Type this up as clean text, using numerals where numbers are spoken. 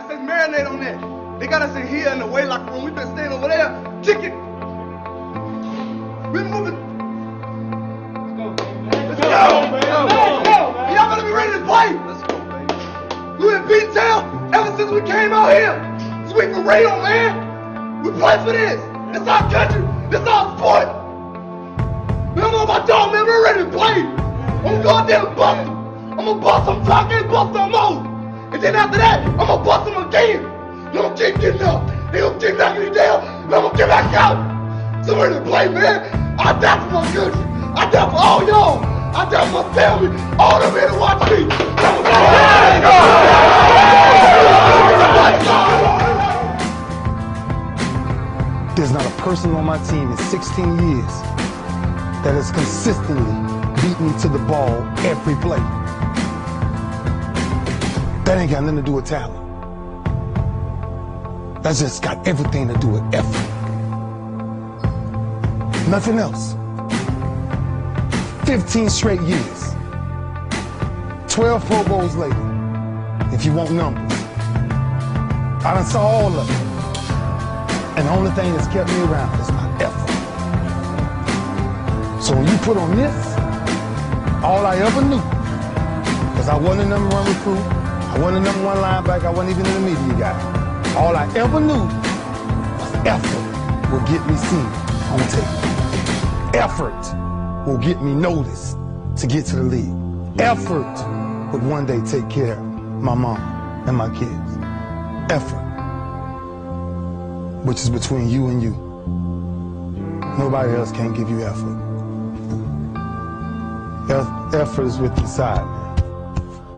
gotta say marinate on that. They got us in here in the weight locker room. We've been staying over there. Chicken. We're moving. Let's go, man. Y'all better be ready to play. Let's go, baby. We in B-Town ever since we came out here. Sweet for radio, man. We play for this. It's our country. It's our sport. Man, I'm on my dog, man. We're ready to play. I'm gonna go out there and bust them. I'm gonna bust them, talk and bust them more. And then after that, I'm gonna bust them again. I'm gonna keep getting up. They gonna keep knocking me down. And I'm gonna get back out. So we're ready to play, man. I die for my country. I die for all y'all. I die for my family. All the men who watch me. There's not a person on my team in 16 years that has consistently beat me to the ball every play. That ain't got nothing to do with talent. That's just got everything to do with effort. Nothing else. 15 straight years. 12 Pro Bowls later, if you want numbers. I done saw all of them. And the only thing that's kept me around is my effort. So when you put on this, all I ever knew, because I wasn't the number one recruit, I wasn't the number one linebacker, I wasn't even in the media guy. All I ever knew was effort will get me seen on tape. Effort will get me noticed to get to the league. Effort would one day take care of my mom and my kids. Effort, which is between you and you. Nobody else can give you effort. Effort is with inside.